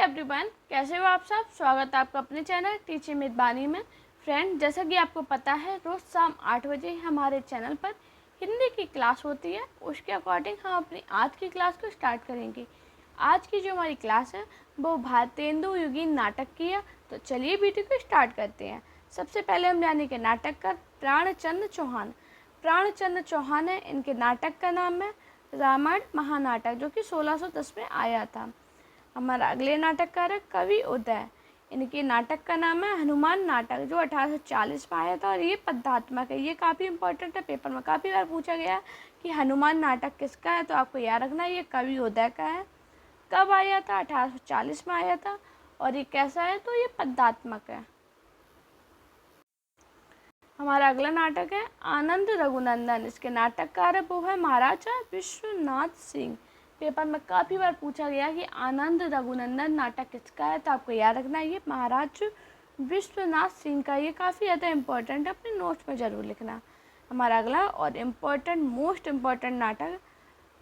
Everyone, कैसे हो आप सब। स्वागत है आपका अपने चैनल टीचिंग विद बानी में। फ्रेंड, जैसा कि आपको पता है, रोज़ शाम 8 बजे हमारे चैनल पर हिंदी की क्लास होती है। उसके अकॉर्डिंग हम अपनी आज की क्लास को स्टार्ट करेंगे। आज की जो हमारी क्लास है वो भारतेंदु युगीन नाटक की है। तो चलिए वीडियो को स्टार्ट करते हैं। सबसे पहले हम जानेंगे नाटककार प्राणचंद्र चौहान। प्राणचंद्र चौहान है, इनके नाटक का नाम है रामायण महानाटक, जो कि 1610 में आया था। हमारा अगले नाटककार है कवि उदय। इनके नाटक का नाम है हनुमान नाटक, जो 1840 में आया था और ये पद्यात्मक है। ये काफ़ी इंपॉर्टेंट है, पेपर में काफ़ी बार पूछा गया है कि हनुमान नाटक किसका है, तो आपको याद रखना है ये कवि उदय का है। कब आया था? 1840 में आया था। और ये कैसा है? तो ये पद्यात्मक है। हमारा अगला नाटक है आनंद रघुनंदन। इसके नाटककार है वो है महाराजा विश्वनाथ सिंह। पेपर में काफ़ी बार पूछा गया कि आनंद रघुनंदन नाटक किसका है, तो आपको याद रखना है ये महाराज विश्वनाथ सिंह का। ये काफ़ी ज़्यादा इम्पोर्टेंट है, अपने नोट्स में ज़रूर लिखना। हमारा अगला और इम्पोर्टेंट मोस्ट इम्पोर्टेंट नाटक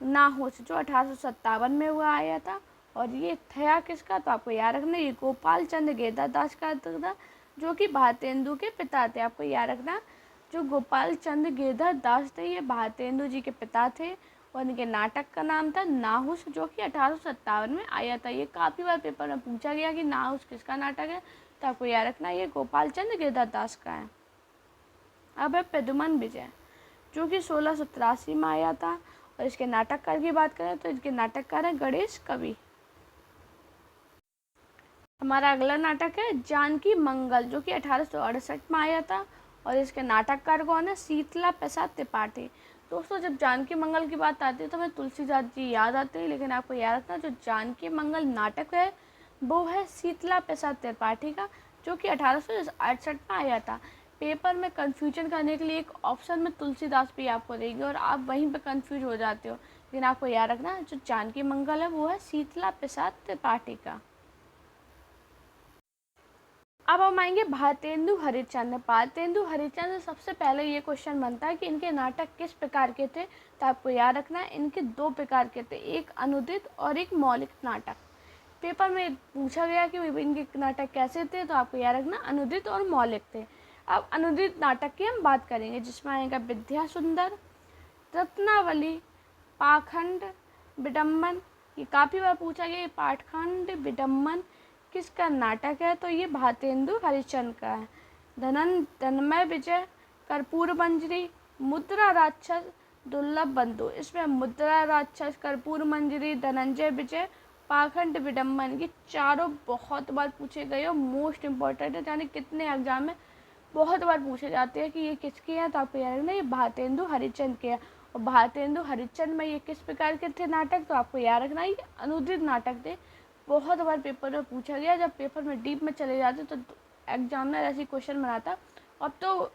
नाहोश, जो 1857 में हुआ आया था। और ये था किसका, तो आपको याद रखना ये गोपाल चंद्र गेदादास का था, जो कि भारतेंदु के पिता थे। आपको याद रखना जो गोपाल चंद्र गेदार दास थे ये भारतेंदु जी के पिता थे। और इनके नाटक का नाम था नाहुस, जो कि 1857 में आया था। ये काफ़ी बार पेपर में पूछा गया कि नाहुस किसका नाटक है, तो आपको याद रखना ये गोपाल चंद्र गेदार दास का है। अब है प्रद्युमन विजय, जो कि 1683 में आया था। और इसके नाटककार की बात करें तो इसके नाटककार हैं गणेश कवि। हमारा अगला नाटक है जानकी मंगल, जो कि 1868 में आया था। और इसके नाटककार कौन है? शीतला प्रसाद त्रिपाठी। दोस्तों, जब जानकी मंगल की बात आती है तो हमें तुलसीदास जी याद आते हैं, लेकिन आपको याद रखना जो जानकी मंगल नाटक है वो है शीतला प्रसाद त्रिपाठी का, जो कि 1868 में आया था। पेपर में कन्फ्यूजन करने के लिए एक ऑप्शन में तुलसीदास भी आपको देगी और आप वहीं पर कन्फ्यूज हो जाते हो, लेकिन आपको याद रखना जो जानकी मंगल है वो है शीतला प्रसाद त्रिपाठी का। अब हम आएंगे भारतेंदु हरिश्चंद्र। भारतेंदु हरिश्चंद्र सबसे पहले ये क्वेश्चन बनता है कि इनके नाटक किस प्रकार के थे, तो आपको याद रखना है इनके दो प्रकार के थे, एक अनुदित और एक मौलिक नाटक। पेपर में पूछा गया कि इनके नाटक कैसे थे, तो आपको याद रखना अनुदित और मौलिक थे। अब अनुदित नाटक की हम बात करेंगे, जिसमें आएगा विद्या सुंदर, रत्नावली, पाखंड, विडम्बन। ये काफ़ी बार पूछा गया, ये पाखंड विडम्बन किसका नाटक है, तो ये भारतेंदु हरिश्चंद्र का है। धनमय विजय, कर्पूर मंजरी, मुद्रा राक्षस, दुर्लभ बंधु। इसमें मुद्रा राक्षस, कर्पूर मंजरी, धनंजय विजय, पाखंड विडम्बन, ये चारों बहुत बार पूछे गए और मोस्ट इम्पोर्टेंट है, यानी कितने एग्जाम में बहुत बार पूछे जाते हैं कि ये किसके हैं, तो आपको याद रखना ये भारतेंदु हरिश्चंद्र के हैं। और भारतेंदु हरिश्चंद्र में ये किस प्रकार के थे नाटक, तो आपको याद रखना ये अनुदित नाटक थे। बहुत बार पेपर में पूछा गया, जब पेपर में डीप में चले जाते तो एग्जामिनर ऐसे क्वेश्चन बनाता। अब तो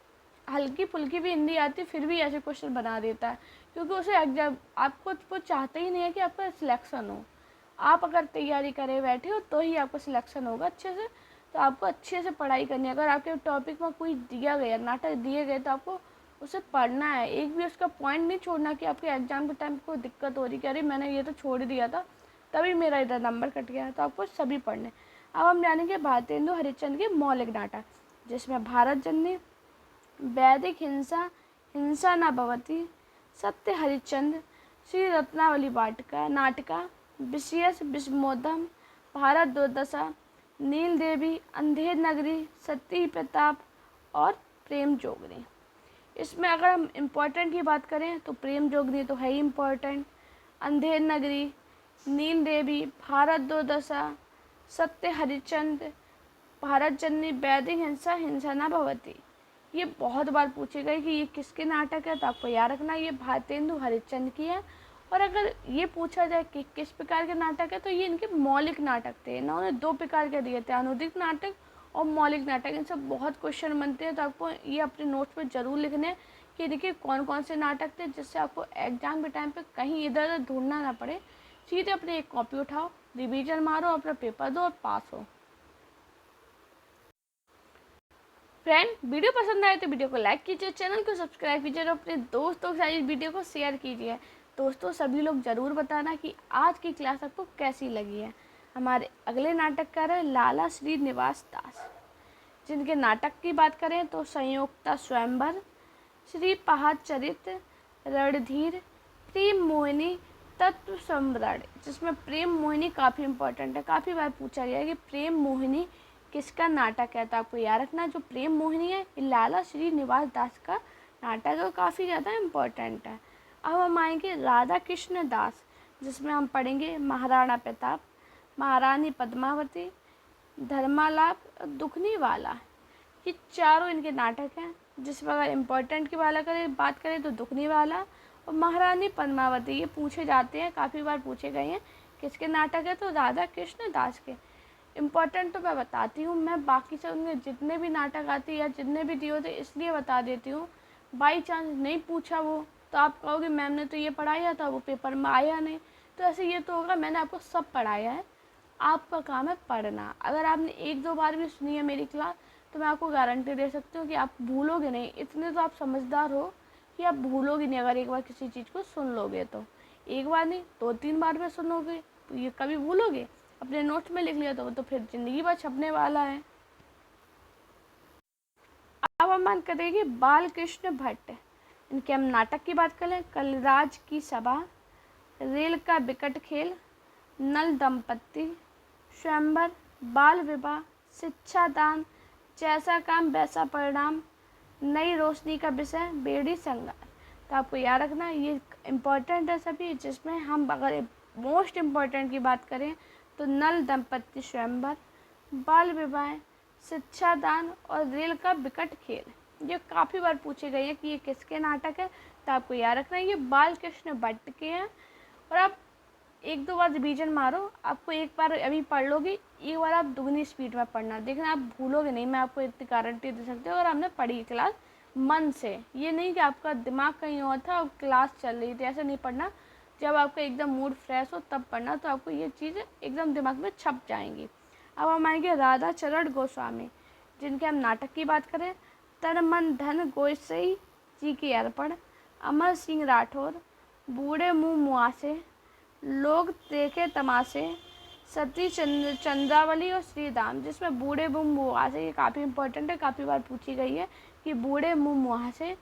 हल्की फुल्की भी हिंदी आती फिर भी ऐसे क्वेश्चन बना देता है, क्योंकि उसे एग्जाम आपको वो चाहते ही नहीं है कि आपका सिलेक्शन हो। आप अगर तैयारी करे बैठे हो तो ही आपका सिलेक्शन होगा अच्छे से। तो आपको अच्छे से पढ़ाई करनी है। अगर आपके टॉपिक में कोई दिया गया नाटक दिए गए तो आपको उसे पढ़ना है, एक भी उसका पॉइंट नहीं छोड़ना कि आपके एग्जाम के टाइम कोई दिक्कत हो रही कि अरे मैंने ये तो छोड़ दिया था तभी मेरा इधर नंबर कट गया। तो आपको सभी पढ़ने। अब हम जानेंगे भारतेंदु हरिश्चंद्र के मौलिक नाटक, जिसमें भारत जननी, वैदिक हिंसा, हिंसा न भवति, सत्य हरिश्चंद्र, श्री रत्नावली वाटिका नाटिका, विशेष विस्मोदम, भारत दुर्दशा, नील देवी, अंधेर नगरी, सती प्रताप और प्रेम जोगनी। इसमें अगर हम इम्पोर्टेंट की बात करें तो प्रेम जोगनी तो है ही इम्पोर्टेंट, अंधेर नगरी, नील देवी, भारत दुर्दशा, सत्य हरिश्चंद्र, भारत जननी, वैदिक हिंसा, हिंसा न भवति। ये बहुत बार पूछे गए कि ये किसके नाटक है, तो आपको याद रखना ये भारतेंदु हरिश्चंद्र की है। और अगर ये पूछा जाए कि किस प्रकार के नाटक है, तो ये इनके मौलिक नाटक थे। इन्होंने दो प्रकार के दिए थे, अनुदित नाटक और मौलिक नाटक। इनसे बहुत क्वेश्चन बनते हैं, तो आपको ये अपने नोट्स में ज़रूर लिखने हैं कि देखिए कौन कौन से नाटक थे, जिससे आपको एग्जाम के टाइम पे कहीं इधर उधर ढूंढना ना पड़े। सीधे अपने एक कॉपी उठाओ, रिवीजन मारो, अपना पेपर दो और पास हो। फ्रेंड, वीडियो पसंद आए तो वीडियो को लाइक कीजिए, चैनल को सब्सक्राइब कीजिए और अपने दोस्तों के साथ इस वीडियो को शेयर कीजिए। दोस्तों, सभी लोग ज़रूर बताना कि आज की क्लास आपको कैसी लगी है। हमारे अगले नाटककार हैं लाला श्रीनिवास दास, जिनके नाटक की बात करें तो संयुक्ता स्वयंवर, श्री पहाचरित, रणधीर, प्रेम मोहिनी, तत्व सम्राट, जिसमें प्रेम मोहिनी काफ़ी इंपॉर्टेंट है। काफ़ी बार पूछा गया है कि प्रेम मोहिनी किसका नाटक है, तो आपको याद रखना जो प्रेम मोहिनी है ये लाला श्रीनिवास दास का नाटक है और काफ़ी ज़्यादा इम्पोर्टेंट है। अब हम आएंगे राधा कृष्ण दास, जिसमें हम पढ़ेंगे महाराणा प्रताप, महारानी पद्मावती, धर्मालाप और दुखनी वाला। ये चारों इनके नाटक हैं, जिसमें अगर इम्पोर्टेंट की बात करें तो दुखनी वाला और महारानी पद्मावती ये पूछे जाते हैं, काफ़ी बार पूछे गए हैं। किसके नाटक है, तो राधा कृष्ण दास के। इम्पोर्टेंट तो मैं बताती हूँ, मैं बाकी से उनके जितने भी नाटक आते या जितने भी दिए होते इसलिए बता देती हूँ। बाई चांस नहीं पूछा वो तो आप कहोगे मैम ने तो ये पढ़ाया था वो पेपर में आया नहीं, तो ऐसे ये तो होगा मैंने आपको सब पढ़ाया है, आपका काम है पढ़ना। अगर आपने एक दो बार भी सुनी है मेरी क्लास तो मैं आपको गारंटी दे सकती हूँ कि आप भूलोगे नहीं। इतने तो आप समझदार हो कि आप भूलोगे नहीं, अगर एक बार किसी चीज़ को सुन लोगे तो। एक बार नहीं 2-3 बार में सुनोगे तो ये कभी भूलोगे। अपने नोट्स में लिख लिया तो वो तो फिर ज़िंदगी भर छपने वाला है। अब हम बात करेंगे बाल कृष्ण भट्ट, इनके हम नाटक की बात करें कलराज की सभा, रेल का विकट खेल, नल दंपत्ति, स्वयंवर, बाल विवाह, शिक्षा दान, जैसा काम वैसा परिणाम, नई रोशनी का विषय, बेड़ी संगार। तो आपको याद रखना ये इम्पोर्टेंट है सभी, जिसमें हम अगर मोस्ट इम्पोर्टेंट की बात करें तो नल दंपत्ति स्वयंवर, बाल विवाह, शिक्षा दान और रेल का विकट खेल। ये काफ़ी बार पूछे गए हैं कि ये किसके नाटक है, तो आपको याद रखना ये बाल कृष्ण भट्ट के हैं। और आप एक दो बार रिवीजन मारो, आपको एक बार अभी पढ़ लोगे, एक बार आप दुगनी स्पीड में पढ़ना, देखना आप भूलोगे नहीं। मैं आपको इतनी गारंटी दे सकती हूँ अगर आपने पढ़ी क्लास मन से। ये नहीं कि आपका दिमाग कहीं और था और क्लास चल रही थी, ऐसे नहीं पढ़ना। जब आपका एकदम मूड फ्रेश हो तब पढ़ना, तो आपको ये चीज़ें एकदम दिमाग में छप जाएंगी। अब हम आएंगे राधा चरण गोस्वामी, जिनके हम नाटक की बात करें तन मन धन गोसाई जी की अर्पण, अमर सिंह राठौर, बूढ़े मुँह मुआसे, लोग देखे तमाशे, सती चंद्रावली और श्रीदाम, जिसमें बूढ़े मुँह मुआसे ये काफ़ी इंपॉर्टेंट है, काफ़ी बार पूछी गई है कि बूढ़े मुँह मुआसे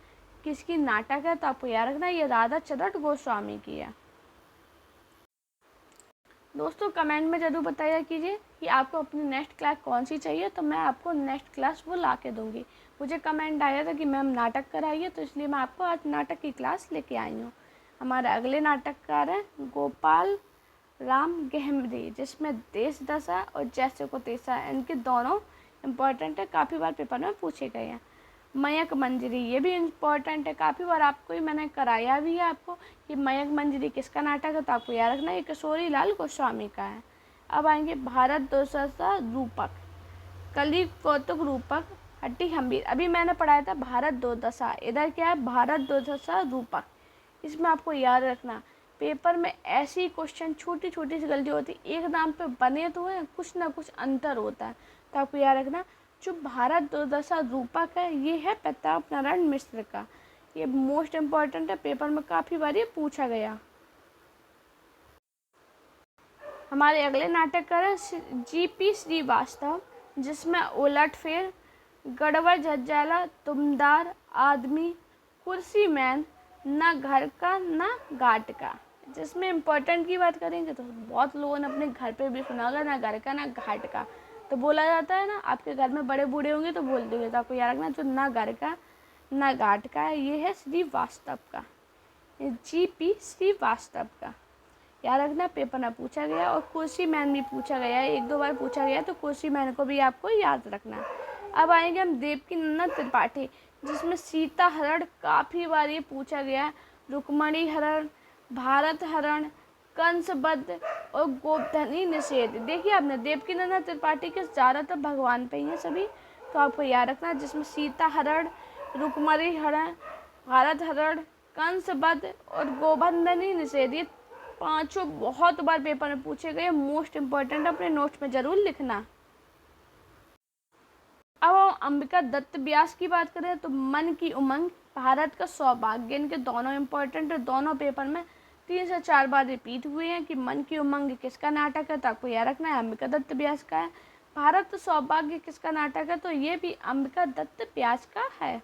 किसकी नाटक है, तो आपको याद रखना ये राधा चरण गोस्वामी की है। दोस्तों कमेंट में ज़रूर बताया कीजिए कि आपको अपनी नेक्स्ट क्लास कौन सी चाहिए, तो मैं आपको नेक्स्ट क्लास वो ला के दूँगी। मुझे कमेंट आया था कि मैम नाटक कराइए, तो इसलिए मैं आपको आज नाटक की क्लास लेके आई हूँ। हमारे अगले नाटककार हैं गोपाल राम गहमरी, जिसमें देश दशा और जैसे को तैसा, इनके दोनों इम्पॉर्टेंट है, काफ़ी बार पेपर में पूछे गए हैं। मयंक मंजरी ये भी इम्पॉर्टेंट है, काफ़ी बार आपको ही मैंने कराया भी है आपको कि मयंक मंजरी किसका नाटक है, तो आपको याद रखना ये किशोरी लाल गोस्वामी का है। अब आएंगे भारत दोषा रूपक, कली कौतुक रूपक, हट्टी हम्बीर। अभी मैंने पढ़ाया था भारत दो दशा, इधर क्या है भारत दो दशा रूपक। इसमें आपको याद रखना पेपर में ऐसी क्वेश्चन छोटी छोटी सी गलती होती, एक नाम पे बने तो है कुछ ना कुछ अंतर होता है, तो आपको याद रखना जो भारत दुर्दशा रूपक है ये है प्रताप नारायण मिश्र का। ये मोस्ट इम्पॉर्टेंट है, पेपर में काफ़ी बार ये पूछा गया। हमारे अगले नाटककार हैं जीपी श्रीवास्तव, जिसमें उलटफेर, गड़बड़ झज्जाला, तुमदार, आदमी, कुर्सी मैन, ना घर का ना घाट का। जिसमें इम्पोर्टेंट की बात करेंगे तो बहुत लोगों ने अपने घर पे भी सुना होगा ना घर का ना घाट का। तो बोला जाता है ना आपके घर में बड़े बूढ़े होंगे तो बोल देंगे, तो आपको याद रखना जो ना घर का ना घाट का है ये है श्रीवास्तव का, जीपी श्रीवास्तव का। याद रखना पेपर में पूछा गया और कुर्सी मैन भी पूछा गया है, एक दो बार पूछा गया, तो कुर्सी मैन को भी आपको याद रखना। अब आएंगे हम देवकीनंदन त्रिपाठी, जिसमें सीता हरण काफ़ी बार ये पूछा गया है, रुक्मणी हरण, भारत हरण, कंसबद्ध और गोवर्धनी निषेध। देखिए आपने देवकीनंदन त्रिपाठी के ज़्यादातर भगवान पे ही हैं सभी, तो आपको याद रखना जिसमें सीता हरण, रुक्मणी हरण, भारत हरण, कंसबद्ध और गोवर्धनी निषेध ये पांचों बहुत बार पेपर में पूछे गए, मोस्ट इम्पोर्टेंट अपने नोट्स में ज़रूर लिखना। अब हम अंबिका दत्त व्यास की बात करें तो मन की उमंग, भारत का सौभाग्य, इनके दोनों इम्पोर्टेंट है, दोनों पेपर में 3 से 4 बार रिपीट हुए हैं कि मन की उमंग किसका नाटक है, तो आपको याद रखना है अंबिका दत्त व्यास का है। भारत सौभाग्य किसका नाटक है, तो ये भी अंबिका दत्त व्यास का है।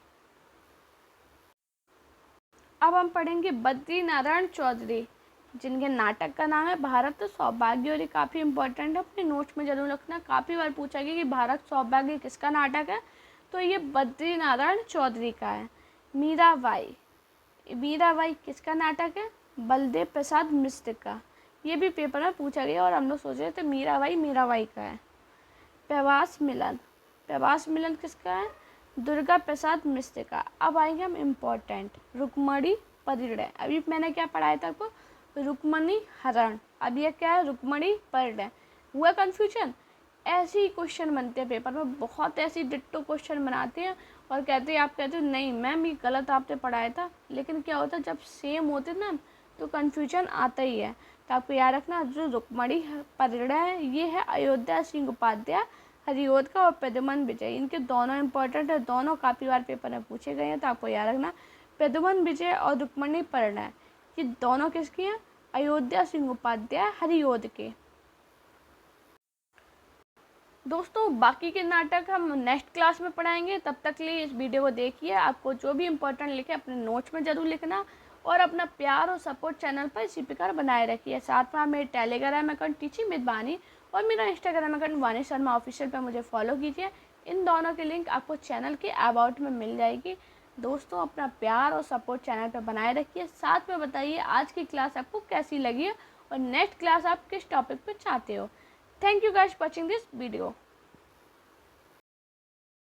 अब हम पढ़ेंगे बद्री नारायण चौधरी, जिनके नाटक का नाम है भारत सौभाग्य, और ये काफ़ी इंपॉर्टेंट है, अपने नोट्स में जरूर रखना। काफ़ी बार पूछा गया कि भारत सौभाग्य किसका नाटक है, तो ये बद्री नारायण चौधरी का है। मीराबाई, मीराबाई किसका नाटक है, बलदेव प्रसाद मिश्र का। ये भी पेपर में पूछा गया और हम लोग सोच रहे थे मीराबाई मीराबाई का है। प्रवास मिलन, प्रवास मिलन किसका है, दुर्गा प्रसाद मिश्र का। अब आएंगे हम इम्पोर्टेंट, रुक्मणी परिणय। अभी मैंने क्या पढ़ाया था आपको, रुक्मणी हरण। अब ये क्या है, रुक्मणी परिणय। हुआ कन्फ्यूजन? ऐसे ही क्वेश्चन बनते हैं पेपर में, बहुत ऐसी डिट्टो क्वेश्चन बनाते हैं और कहते हैं, आप कहते हो नहीं मैम ये गलत आपने पढ़ाया था, लेकिन क्या होता है जब सेम होते ना तो कन्फ्यूजन आता ही है। तो आपको याद रखना, जो रुक्मणी परिणय है ये है अयोध्या सिंह उपाध्याय हरिऔध का और प्रद्युमन विजय। इनके दोनों इंपॉर्टेंट है, दोनों काफ़ी बार पेपर में पूछे गए हैं, तो आपको याद रखना प्रद्युमन विजय और रुक्मणी परिणय ये दोनों किसकी हैं, अयोध्या सिंह उपाध्याय हरिऔध के। दोस्तों बाकी के नाटक हम नेक्स्ट क्लास में पढ़ाएंगे, तब तक के लिए इस वीडियो को देखिए। आपको जो भी इम्पोर्टेंट लिखे अपने नोट्स में ज़रूर लिखना और अपना प्यार और सपोर्ट चैनल पर इसी प्रकार बनाए रखिए। साथ में मेरे टेलीग्राम अकाउंट टीचिंग विद वानी और मेरा इंस्टाग्राम अकाउंट वानी शर्मा ऑफिशियल पर मुझे फॉलो कीजिए। इन दोनों की लिंक आपको चैनल के अबाउट में मिल जाएगी। दोस्तों अपना प्यार और सपोर्ट चैनल पर बनाए रखिए। साथ में बताइए आज की क्लास आपको कैसी लगी है और नेक्स्ट क्लास आप किस टॉपिक पर चाहते हो। Thank you guys for watching this video.